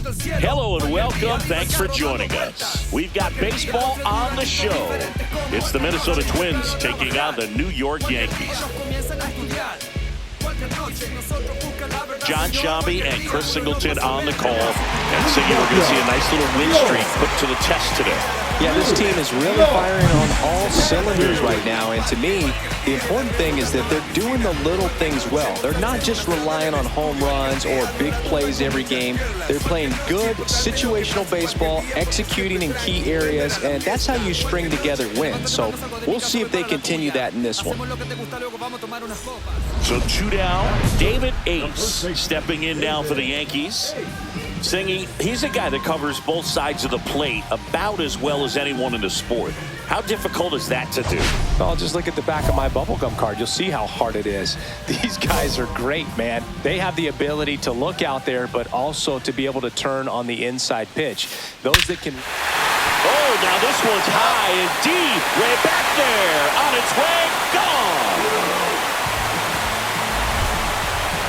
Hello and welcome. Thanks for joining us. We've got baseball on the show. It's the Minnesota Twins taking on the New York Yankees. John Shambi and Chris Singleton on the call. And so we're going to see a nice little win streak put to the test today. Yeah, this team is really firing on all cylinders right now. And to me, the important thing is that they're doing the little things well. They're not just relying on home runs or big plays every game. They're playing good situational baseball, executing in key areas, and that's how you string together wins. So we'll see if they continue that in this one. So 2 down, David Ace stepping in now for the Yankees. Singy, he's a guy that covers both sides of the plate about as well as anyone in the sport. How difficult is that to do? Well, just look at the back of my bubblegum card. You'll see how hard it is. These guys are great, man. They have the ability to look out there, but also to be able to turn on the inside pitch. Those that can... Oh, now this one's high and deep. Way back there. On its way. Gone.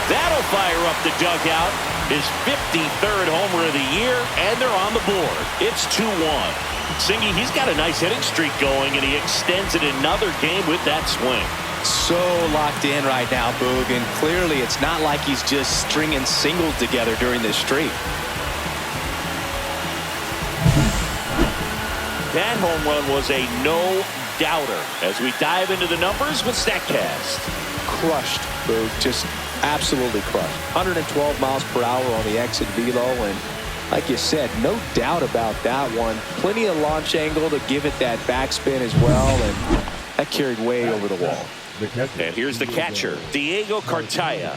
That'll fire up the dugout. His 53rd homer of the year, and they're on the board. It's 2-1. Singy, he's got a nice hitting streak going, and he extends it another game with that swing. So locked in right now, Boog, and clearly it's not like he's just stringing singles together during this streak. That home run was a no-doubter. As we dive into the numbers with StatCast. Crushed, Boog, just absolutely crushed. 112 miles per hour on the exit velo, and like you said, no doubt about that one. Plenty of launch angle to give it that backspin as well, and that carried way over the wall. And here's the catcher, Diego Cartaya.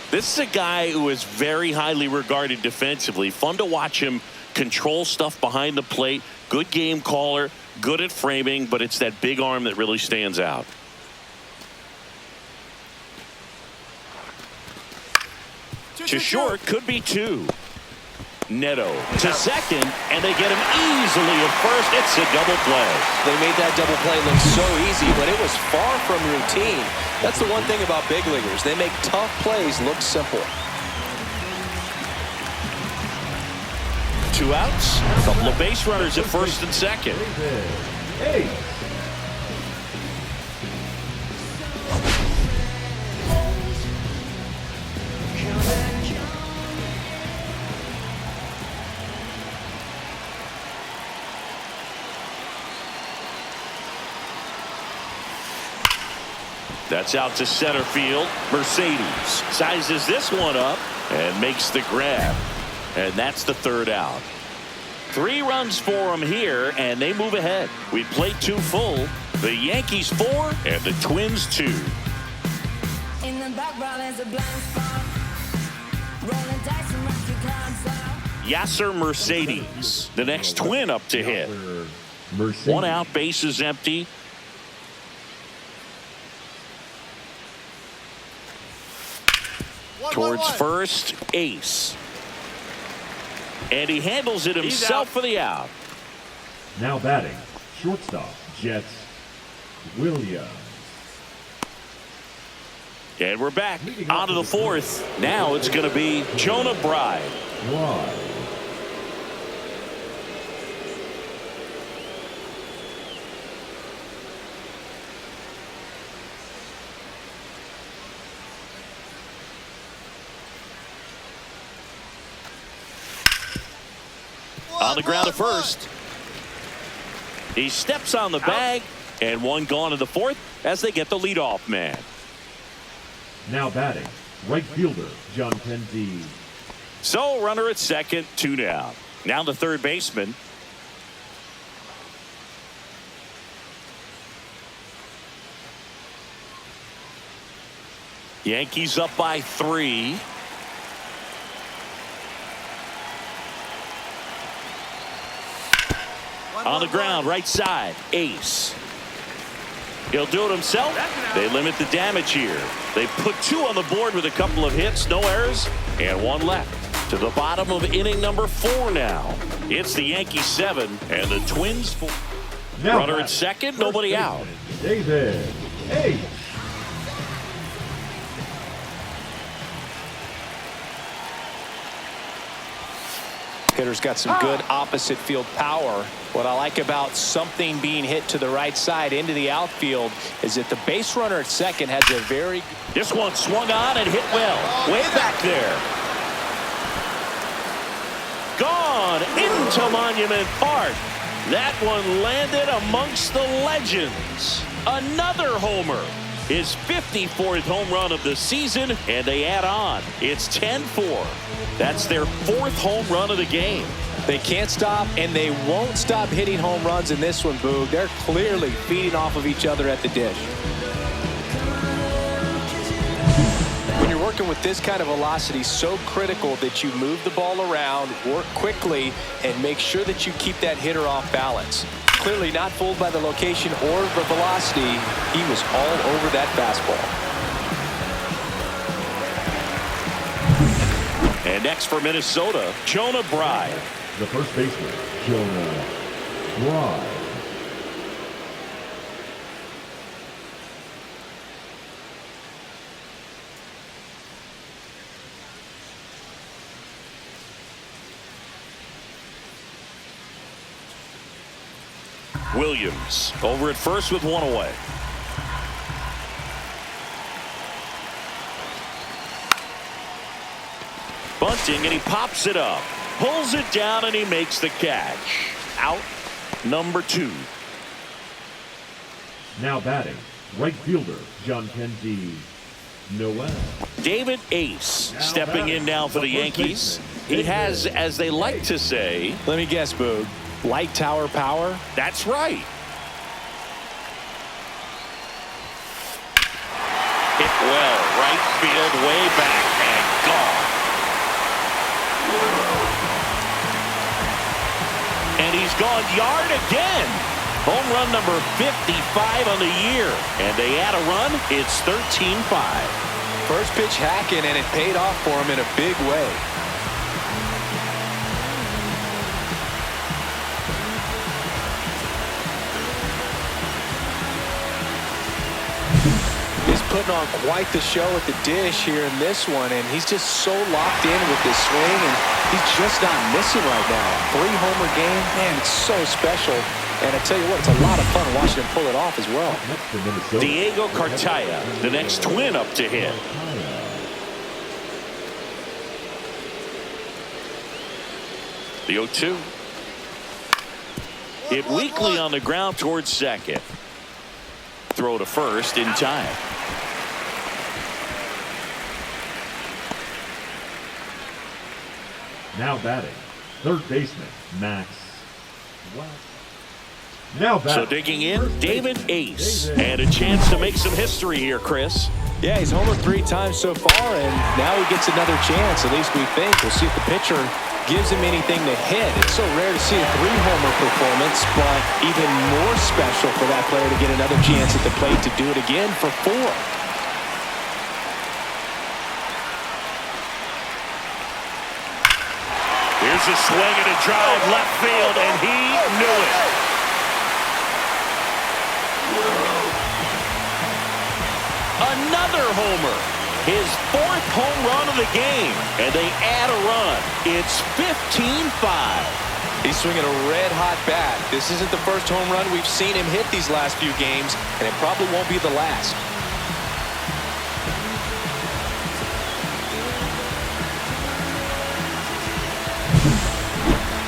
This is a guy who is very highly regarded defensively. Fun to watch him control stuff behind the plate. Good game caller, good at framing, but it's that big arm that really stands out. To short, could be 2. Neto to second, and they get him easily at first. It's a double play. They made that double play look so easy, but it was far from routine. That's the one thing about big leaguers. They make tough plays look simple. 2 outs, a couple of base runners at first and second. Hey. That's out to center field. Mercedes sizes this one up and makes the grab. And that's the 3rd out. 3 runs for them here, and they move ahead. We played 2 full. The Yankees 4 and the Twins 2. In the background is a blind spot. Rolling dice and rocky cards out. Yasser Mercedes, the next Twin up to hit. 1 out, bases empty. Towards first, Ace. And he handles it himself for the out. Now batting, shortstop, Jets, Williams. And we're back on to the 4th. Now it's going to be Jonah Bride. On the ground at first. He steps on the bag, and 1 gone in the 4th as they get the leadoff man. Now batting, right fielder, John Tenzie. So runner at second, 2 down. Now the 3rd baseman. Yankees up by 3. On the ground, right side, Ace. He'll do it himself. They limit the damage here. They put 2 on the board with a couple of hits, no errors, and 1 left. To the bottom of inning number 4 now. It's the Yankees 7 and the Twins 4. Runner at second, nobody out. David Ace. Hitter's got some good opposite field power. What I like about something being hit to the right side into the outfield is that the base runner at second has a very... This one swung on and hit well. Way back there. Gone into Monument Park. That one landed amongst the legends. Another homer. His 54th home run of the season, and they add on. It's 10-4. That's their 4th home run of the game. They can't stop, and they won't stop hitting home runs in this one, Boog. They're clearly feeding off of each other at the dish. When you're working with this kind of velocity, so critical that you move the ball around, work quickly, and make sure that you keep that hitter off balance. Clearly not fooled by the location or the velocity. He was all over that fastball. And next for Minnesota, Jonah Bride. The first baseman, Jonah Bride. Williams over at first with one away. Bunting, and he pops it up. Pulls it down, and he makes the catch. Out number 2. Now batting, right fielder, John Kenzie Noel. David Ace stepping in now for the Yankees. He has, as they like to say... Let me guess, Boog. Light tower power? That's right. Hit well, right field, way back, and gone. And he's gone yard again. Home run number 55 on the year. And they add a run. It's 13-5. First pitch hacking, and it paid off for him in a big way. Putting on quite the show at the dish here in this one, and he's just so locked in with this swing, and he's just not missing right now. 3-homer game, man, it's so special. And I tell you what, it's a lot of fun watching him pull it off as well. Diego Cartaya, the next twin up to hit. The 0-2. Hit weakly on the ground towards second. Throw to first in time. Now batting, third baseman, Max. Now batting. So digging in, David Ace. And a chance to make some history here, Chris. Yeah, he's homered 3 times so far, and now he gets another chance. At least we think. We'll see if the pitcher gives him anything to hit. It's so rare to see a 3-homer performance, but even more special for that player to get another chance at the plate to do it again for 4. Here's a swing and a drive left field, and he knew it. Another homer. His 4th home run of the game, and they add a run. It's 15-5. He's swinging a red-hot bat. This isn't the first home run we've seen him hit these last few games, and it probably won't be the last.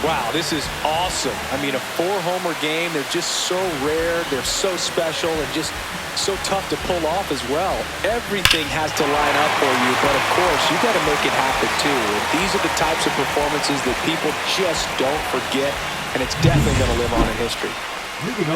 Wow, this is awesome. I mean, a 4-homer game, they're just so rare, they're so special, and just so tough to pull off as well. Everything has to line up for you, but of course, you got to make it happen too. And these are the types of performances that people just don't forget, and it's definitely going to live on in history.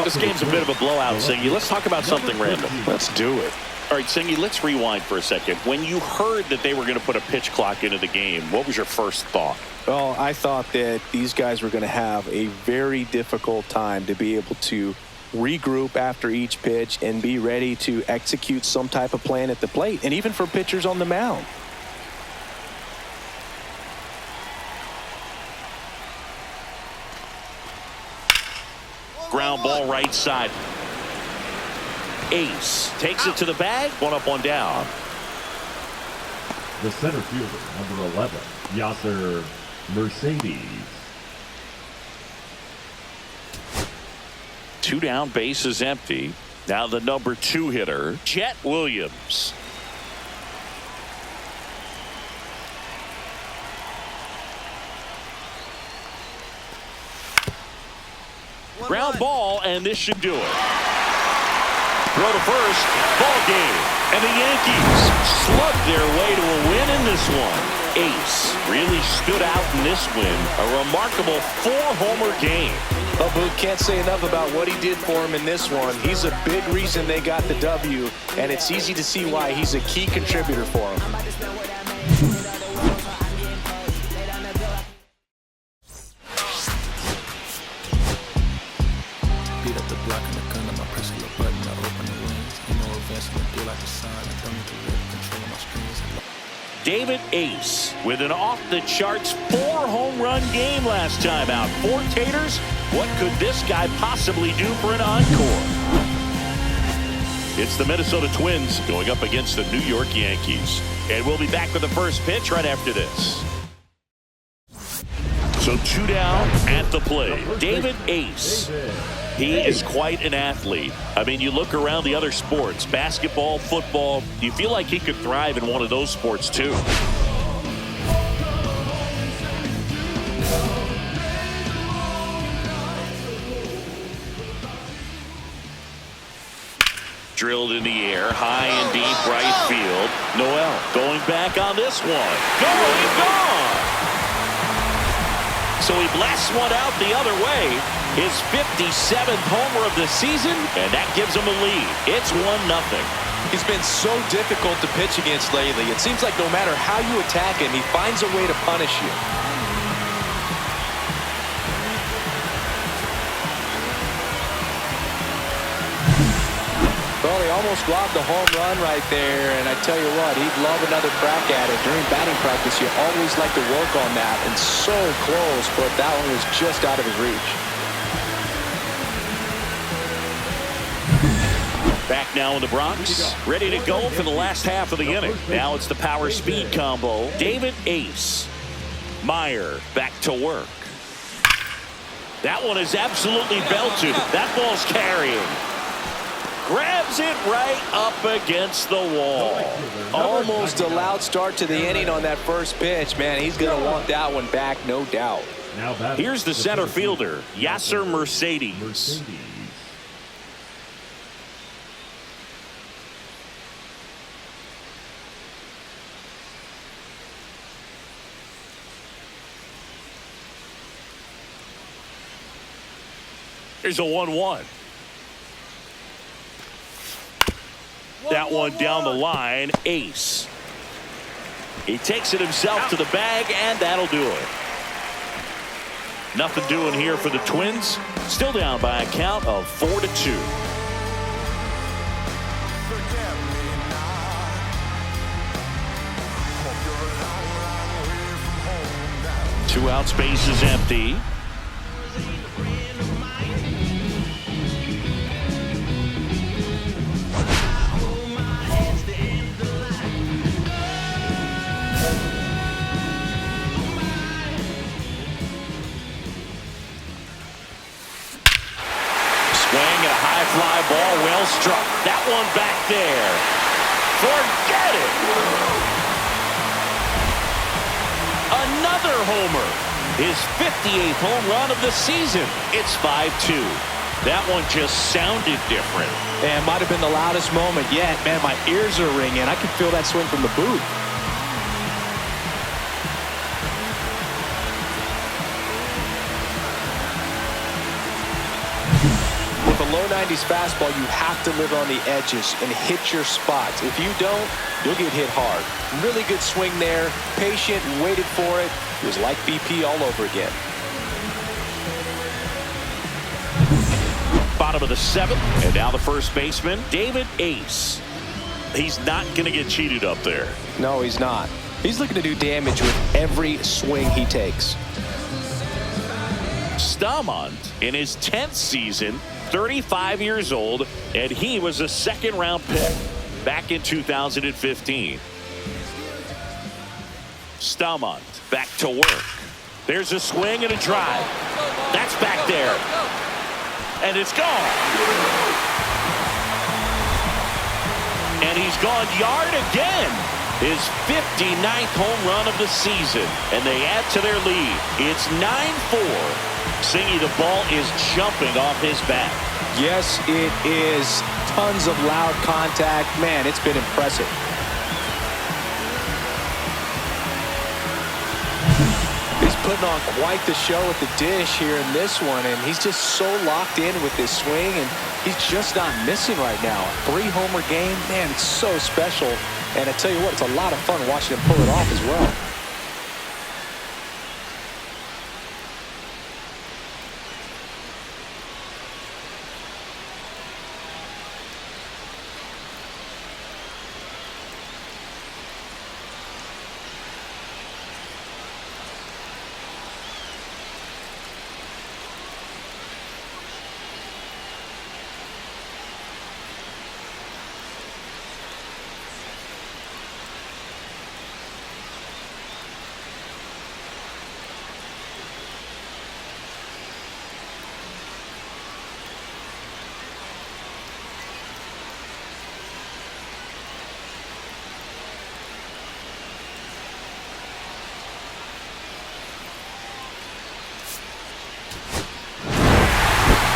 This game's a bit of a blowout, Singy. Let's talk about something random. Let's do it. All right, Singy, let's rewind for a second. When you heard that they were going to put a pitch clock into the game, what was your first thought? Well, I thought that these guys were going to have a very difficult time to be able to regroup after each pitch and be ready to execute some type of plan at the plate, and even for pitchers on the mound. Ground ball right side. Ace takes it to the bag. 1 up, 1 down. The center fielder, number 11, Yasser Mercedes. 2 down, bases empty. Now the number 2 hitter, Chet Williams. Ground ball, and this should do it. Throw to first, ball game. And the Yankees slugged their way to a win in this one. Ace really stood out in this win. A remarkable 4-homer game. Well, Boot, can't say enough about what he did for him in this one. He's a big reason they got the W, and it's easy to see why he's a key contributor for him. Beat up the block and the gun, I press a little button, I open the wings. Ain't no advance, I do like the sign. I don't need to let control of my screens. David Ace with an off-the-charts 4-home run game last time out. 4 taters. What could this guy possibly do for an encore? It's the Minnesota Twins going up against the New York Yankees. And we'll be back with the first pitch right after this. So 2 down at the plate. David Ace. He is quite an athlete. I mean, you look around the other sports, basketball, football, you feel like he could thrive in one of those sports too. Drilled in the air, high and deep right field. Noel going back on this one. Gone! So he blasts one out the other way. His 57th homer of the season, and that gives him a lead. It's 1-0. He's been so difficult to pitch against lately. It seems like no matter how you attack him, he finds a way to punish you. Well, he almost robbed the home run right there, and I tell you what, he'd love another crack at it. During batting practice, you always like to work on that, and so close, but that one was just out of his reach. Back now in the Bronx, ready to go for the last half of the inning. Now it's the power speed combo. David Ace. Meyer back to work. That one is absolutely belted. That ball's carrying. Grabs it right up against the wall. Almost a loud start to the inning on that first pitch. Man, he's going to want that one back, no doubt. Here's the center fielder, Yasser Mercedes. Here's a 1-1. That one down the line. Ace. He takes it himself to the bag, and that'll do it. Nothing doing here for the Twins. Still down by a count of 4-2. Two outs, bases empty. Fly ball, well struck. That one back there. Forget it. Another homer. His 58th home run of the season. It's 5-2. That one just sounded different. Man, might have been the loudest moment yet. Man, my ears are ringing. I can feel that swing from the booth. With a low 90s fastball, you have to live on the edges and hit your spots. If you don't, you'll get hit hard. Really good swing there. Patient, waited for it. It was like BP all over again. Bottom of the 7th, and now the first baseman, David Ace. He's not going to get cheated up there. No, he's not. He's looking to do damage with every swing he takes. Stamont in his 10th season, 35 years old, and he was a second-round pick back in 2015. Stamont back to work. There's a swing and a drive. That's back there. and it's gone. And he's gone yard again. His 59th home run of the season, and they add to their lead. It's 9-4. Singy, the ball is jumping off his bat. Yes, it is. Tons of loud contact. Man, it's been impressive. He's putting on quite the show at the dish here in this one, and he's just so locked in with this swing, and he's just not missing right now. A 3-homer game, man, it's so special. And I tell you what, it's a lot of fun watching him pull it off as well.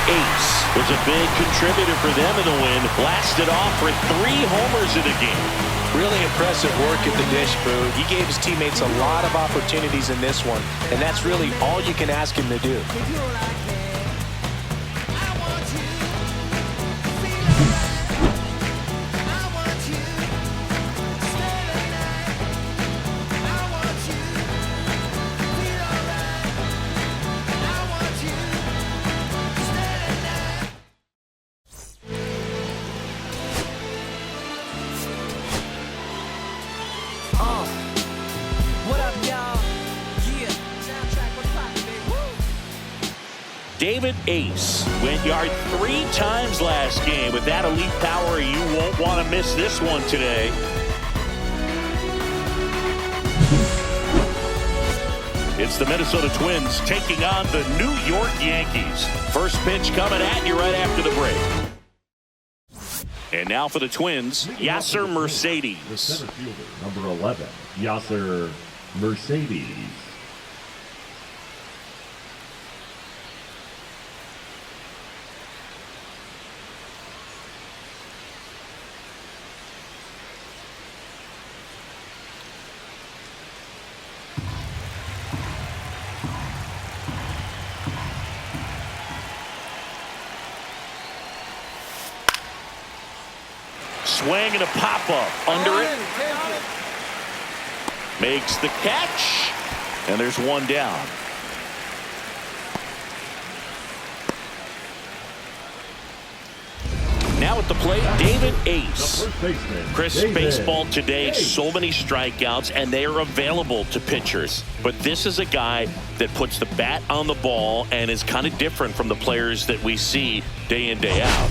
Ace was a big contributor for them in the win. Blasted off for 3 homers in the game. Really impressive work at the dish, Boo. He gave his teammates a lot of opportunities in this one, and that's really all you can ask him to do. David Ace went yard 3 times last game. With that elite power, you won't want to miss this one today. It's the Minnesota Twins taking on the New York Yankees. First pitch coming at you right after the break. And now for the Twins, Yasser Mercedes. The center fielder, number 11, Yasser Mercedes. Swing and a pop-up under it. Makes the catch. And there's one down. Now at the plate, David Ace. Chris, baseball today, so many strikeouts, and they are available to pitchers. But this is a guy that puts the bat on the ball and is kind of different from the players that we see day in, day out.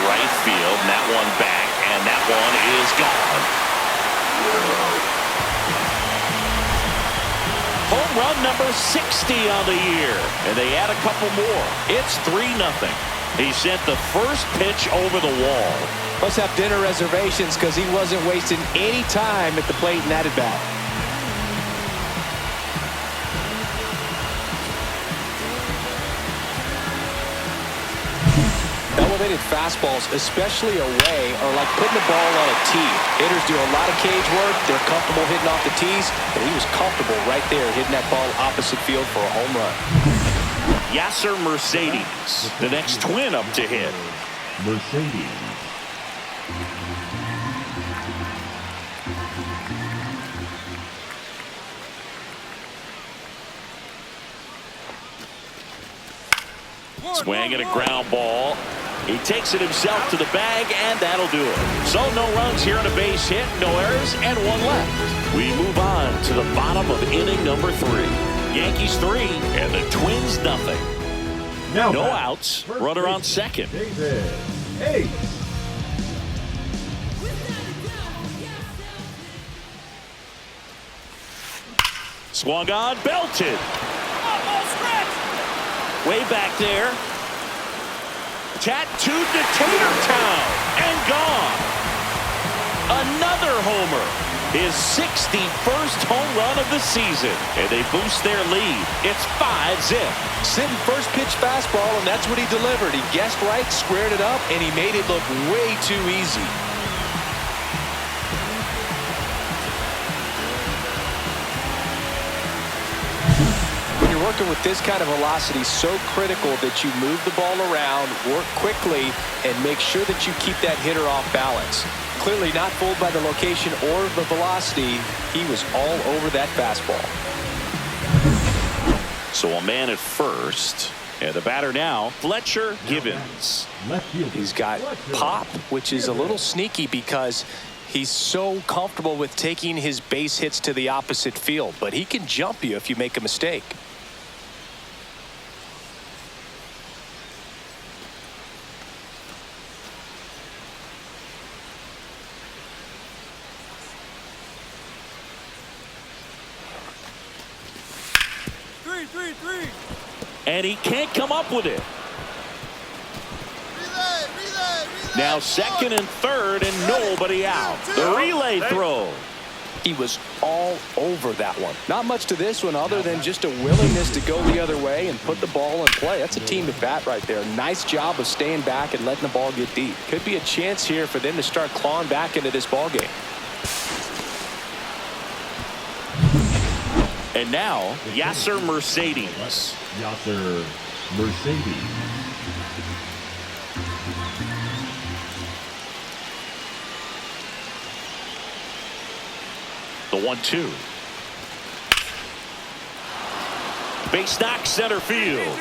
Right field, and that one back, and that one is gone. Home run number 60 on the year, and they add a couple more. It's 3-0. He sent the first pitch over the wall. Must have dinner reservations because he wasn't wasting any time at the plate in that at bat. Elevated fastballs, especially away, are like putting the ball on a tee. Hitters do a lot of cage work. They're comfortable hitting off the tees, and he was comfortable right there hitting that ball opposite field for a home run. Yasser Mercedes, the next Twin up to hit. Mercedes. Swing and a ground ball. He takes it himself to the bag, and that'll do it. So no runs here on a base hit, no errors, and one left. We move on to the bottom of inning number 3. Yankees 3 and the Twins nothing. Now no outs. Runner on second. David. Ace. Swung on, belted. Way back there. Tattooed to Tatertown and gone. Another homer. His 61st home run of the season. And they boost their lead. It's 5-zip. Sitting first pitch fastball, and that's what he delivered. He guessed right, squared it up, and he made it look way too easy. When you're working with this kind of velocity, so critical that you move the ball around, work quickly, and make sure that you keep that hitter off balance. Clearly not fooled by the location or the velocity. He was all over that fastball. So a man at first. And the batter now, Fletcher Givens. He's got pop, which is a little sneaky because he's so comfortable with taking his base hits to the opposite field. But he can jump you if you make a mistake. And he can't come up with it. Now second and third and nobody out. The relay throw. He was all over that one. Not much to this one other than just a willingness to go the other way and put the ball in play. That's a team at bat right there. Nice job of staying back and letting the ball get deep. Could be a chance here for them to start clawing back into this ball game. And now Yasser Mercedes. Yasser Mercedes. The 1-2. Base knock, center field.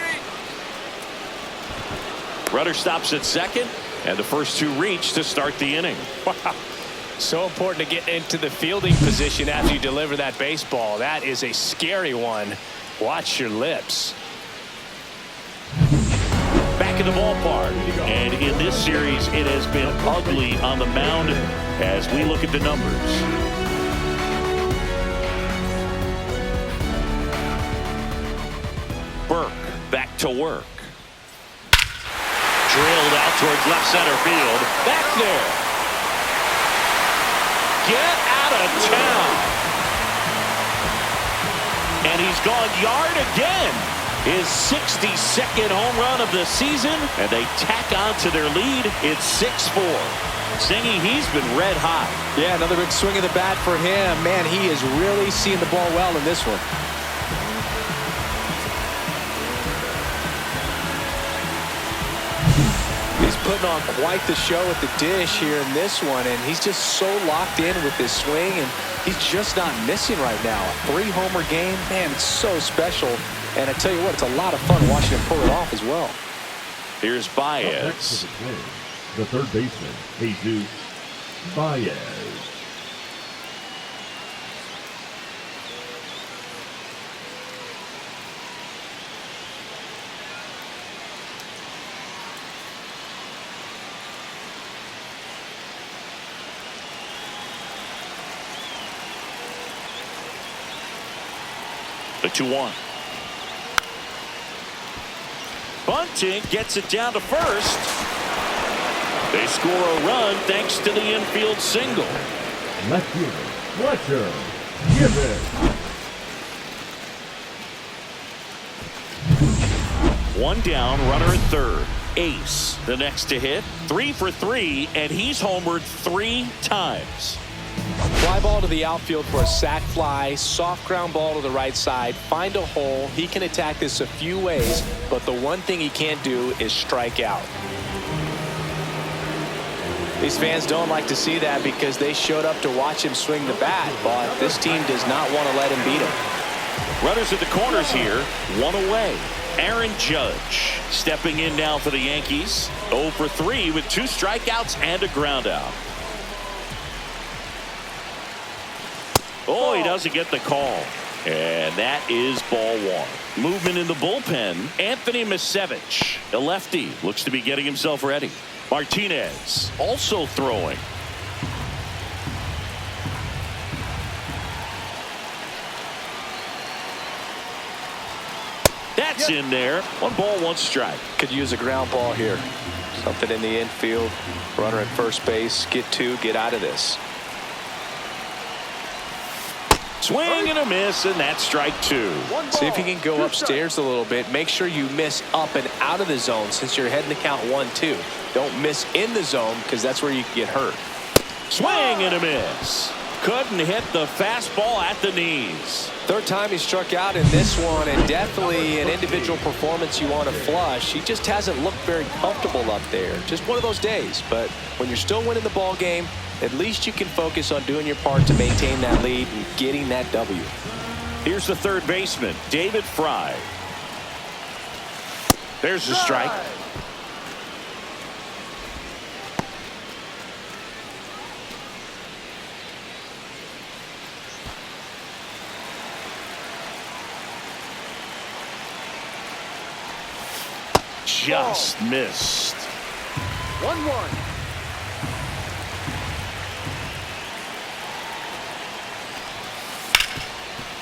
Runner stops at second, and the first two reach to start the inning. Wow. So important to get into the fielding position after you deliver that baseball. That is a scary one. Watch your lips. Back in the ballpark. And in this series, it has been ugly on the mound as we look at the numbers. Burke back to work. Drilled out towards left center field. Back there. Get out of town. And he's gone yard again. His 62nd home run of the season. And they tack on to their lead. It's 6-4. Singy, he's been red hot. Yeah, another big swing of the bat for him. Man, he is really seeing the ball well in this one. He's putting on quite the show at the dish here in this one, and he's just so locked in with this swing, and he's just not missing right now. A 3-homer game, man, it's so special. And I tell you what, it's a lot of fun watching him pull it off as well. Here's Baez. The third baseman, Jesus Baez. The 2-1. Bunting gets it down to first. They score a run thanks to the infield single. Left fielder, Fletcher Givens. One down, runner at third. Ace, the next to hit. 3 for 3, and he's homered 3 times. Fly ball to the outfield for a sac fly. Soft ground ball to the right side. Find a hole. He can attack this a few ways, but the one thing he can't do is strike out. These fans don't like to see that because they showed up to watch him swing the bat, but this team does not want to let him beat him. Runners at the corners here, 1 away. Aaron Judge stepping in now for the Yankees. 0 for 3 with 2 strikeouts and a ground out. Oh, he doesn't get the call. And that is ball 1. Movement in the bullpen. Anthony Misevich, a lefty, looks to be getting himself ready. Martinez also throwing. That's in there. 1 ball, 1 strike. Could use a ground ball here. Something in the infield. Runner at first base. Get 2. Get out of this. Swing and a miss, and that's strike 2. See if you can go upstairs a little bit. Make sure you miss up and out of the zone since you're heading to count 1-2. Don't miss in the zone because that's where you can get hurt. Swing and a miss. Couldn't hit the fastball at the knees. Third time he struck out in this one, and definitely an individual performance you want to flush. He just hasn't looked very comfortable up there. Just one of those days. But when you're still winning the ball game, at least you can focus on doing your part to maintain that lead and getting that W. Here's the third baseman, David Fry. There's the strike. Just missed. 1-1.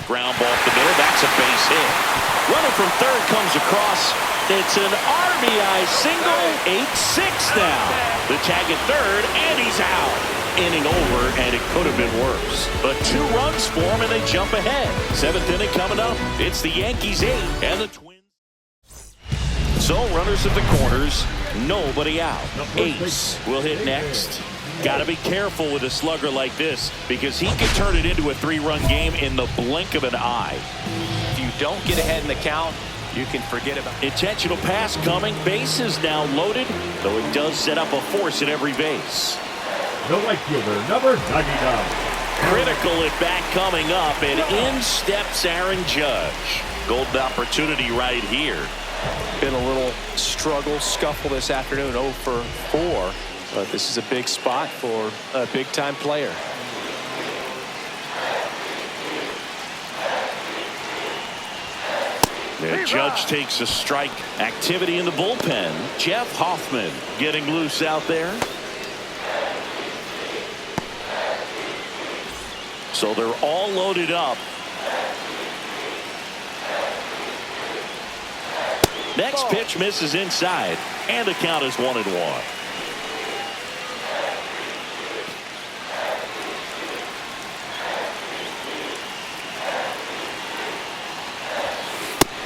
Ground ball up the middle. That's a base hit. Runner from third comes across. It's an RBI single. 8-6 now. The tag at third, and he's out. Inning over, and it could have been worse. But 2 runs for him, and they jump ahead. 7th inning coming up. It's the Yankees 8 and the Twins. So runners at the corners, nobody out. Ace will hit next. Got to be careful with a slugger like this because he can turn it into a 3-run game in the blink of an eye. If you don't get ahead in the count, you can forget about it. Intentional pass coming. Base is now loaded, though it does set up a force at every base. The right fielder, number 99. Critical at bat coming up, and in steps Aaron Judge. Golden opportunity right here. Been a little struggle, scuffle this afternoon, 0 for 4. But this is a big spot for a big-time player. The Judge takes a strike. Activity in the bullpen. Jeff Hoffman getting loose out there. So they're all loaded up. Next pitch misses inside, and the count is 1-1.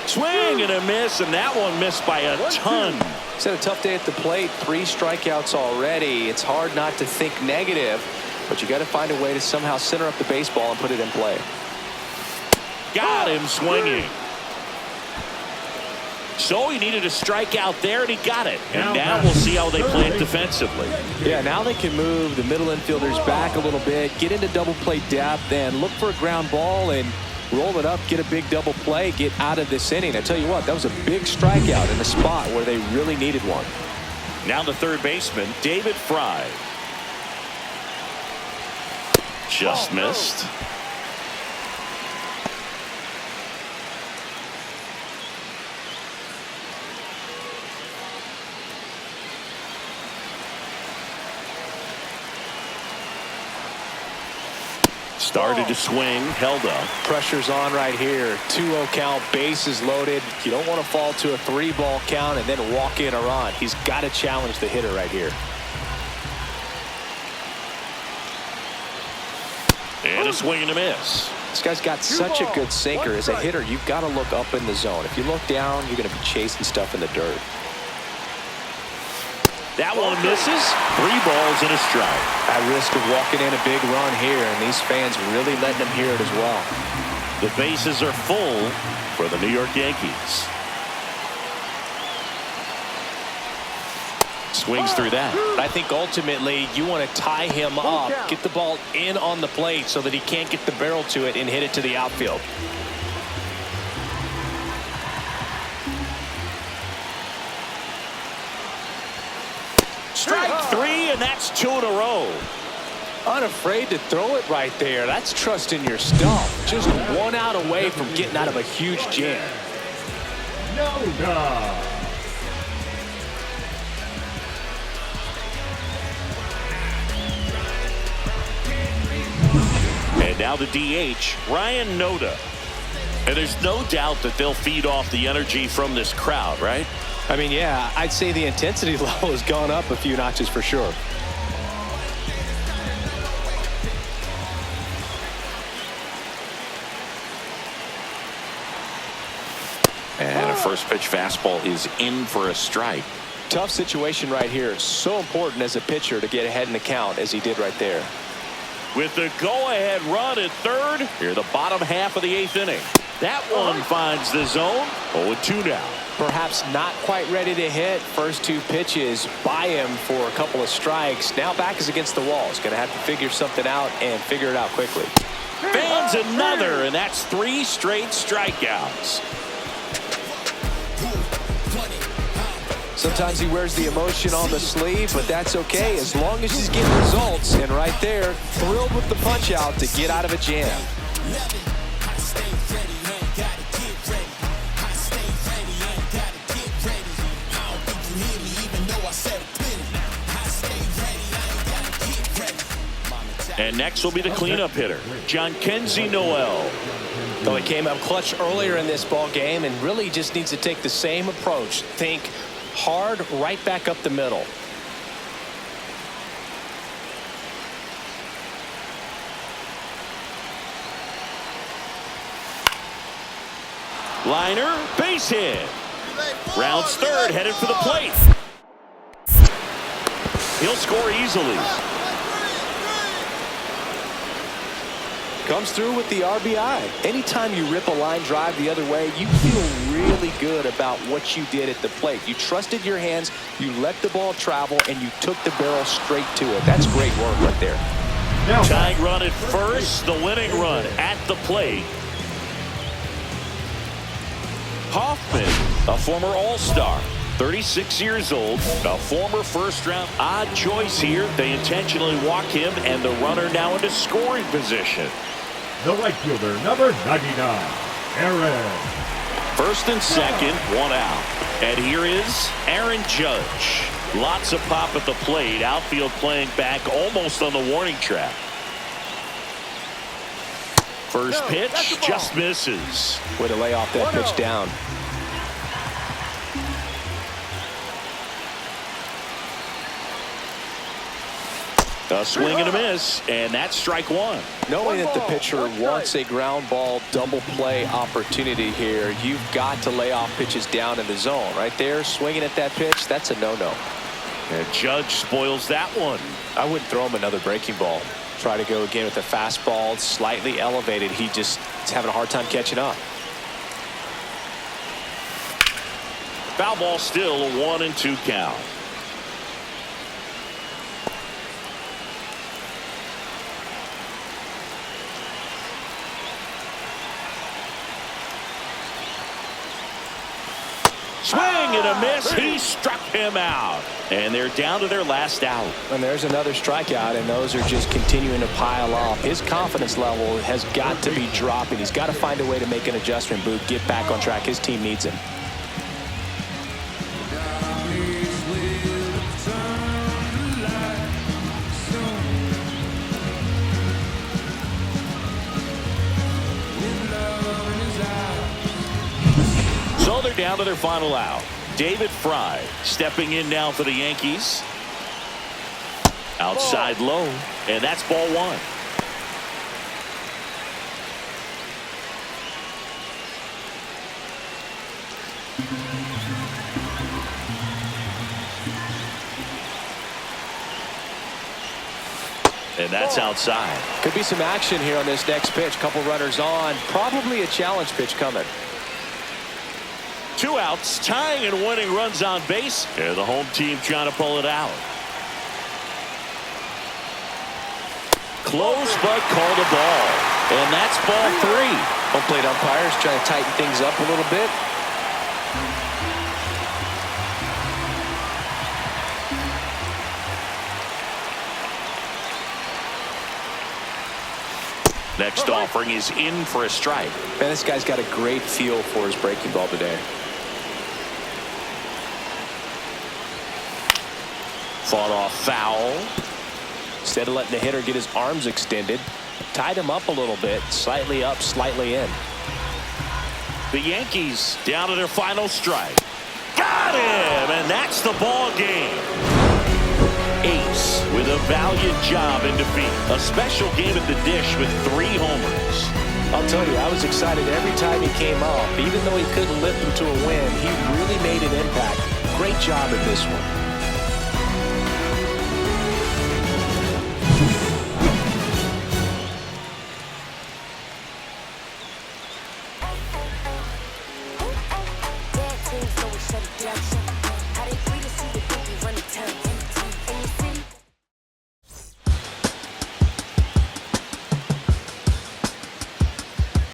Swing and a miss, and that one missed by a ton. He's had a tough day at the plate. 3 strikeouts already. It's hard not to think negative, but you got to find a way to somehow center up the baseball and put it in play. Got him swinging. So he needed a strikeout there, and he got it. And now we'll see how they play it defensively. Yeah, now they can move the middle infielders back a little bit, get into double play depth, and look for a ground ball and roll it up, get a big double play, get out of this inning. I tell you what, that was a big strikeout in a spot where they really needed one. Now the third baseman, David Fry. Just missed. Started to swing, held up. Pressure's on right here. 2-0 count, bases loaded. You don't want to fall to a 3-ball count and then walk in a run. He's got to challenge the hitter right here. And a swing and a miss. This guy's got such a good sinker. As a hitter, you've got to look up in the zone. If you look down, you're going to be chasing stuff in the dirt. That one misses. 3 balls and a strike. At risk of walking in a big run here, and these fans really letting them hear it as well. The bases are full for the New York Yankees. Swings through that. I think ultimately you want to tie him up, get the ball in on the plate so that he can't get the barrel to it and hit it to the outfield. Strike 3, and that's 2 in a row. Unafraid to throw it right there. That's trusting your stuff. Just 1 out away from getting out of a huge jam. No, And now the DH, Ryan Noda. And there's no doubt that they'll feed off the energy from this crowd, right? I mean, yeah, I'd say the intensity level has gone up a few notches for sure. And a first pitch fastball is in for a strike. Tough situation right here. So important as a pitcher to get ahead in the count as he did right there. With the go-ahead run at third, here the bottom half of the 8th inning. That one finds the zone. 0-2 now. Perhaps not quite ready to hit. First 2 pitches by him for a couple of strikes. Now back is against the wall. He's going to have to figure something out and figure it out quickly. Fans another, and that's 3 straight strikeouts. Sometimes he wears the emotion on the sleeve, but that's okay as long as he's getting results. And right there, thrilled with the punch out to get out of a jam. And next will be the cleanup hitter, Jhonkensy Noel. Though he came up clutch earlier in this ball game and really just needs to take the same approach. Think hard right back up the middle. Liner, base hit. Rounds third, headed for the plate. He'll score easily. Comes through with the RBI. Anytime you rip a line drive the other way, you feel really good about what you did at the plate. You trusted your hands, you let the ball travel, and you took the barrel straight to it. That's great work right there. Tying run at first, the winning run at the plate. Hoffman, a former All-Star, 36 years old, a former first-round. Odd choice here. They intentionally walk him, and the runner now into scoring position. The right fielder, number 99, Aaron. First and second, 1 out. And here is Aaron Judge. Lots of pop at the plate. Outfield playing back almost on the warning track. First pitch just misses. Way to lay off that pitch down. A swing and a miss, and that's strike 1. Knowing that the pitcher wants a ground ball double play opportunity here, you've got to lay off pitches down in the zone. Right there, swinging at that pitch, that's a no-no. And Judge spoils that one. I wouldn't throw him another breaking ball. Try to go again with the fastball, slightly elevated. He just is having a hard time catching up. Foul ball still, a 1-2 count. Swing and a miss. He struck him out. And they're down to their last out. And there's another strikeout, and those are just continuing to pile up. His confidence level has got to be dropping. He's got to find a way to make an adjustment, Boog, get back on track. His team needs him. So they're down to their final out. David Fry stepping in now for the Yankees. Outside low, and that's ball 1. And that's outside. Could be some action here on this next pitch. Couple runners on. Probably a challenge pitch coming. 2 outs, tying and winning runs on base. And the home team trying to pull it out. Close, but called a ball. And that's ball 3. Home plate umpires trying to tighten things up a little bit. Next offering is in for a strike. Man, this guy's got a great feel for his breaking ball today. Fought off foul. Instead of letting the hitter get his arms extended, tied him up a little bit, slightly up, slightly in. The Yankees down to their final strike. Got him, and that's the ball game. Ace with a valiant job in defeat. A special game at the dish with 3 homers. I'll tell you, I was excited every time he came up. Even though he couldn't lift them to a win, he really made an impact. Great job at this one. Dead teams, so we shut it down.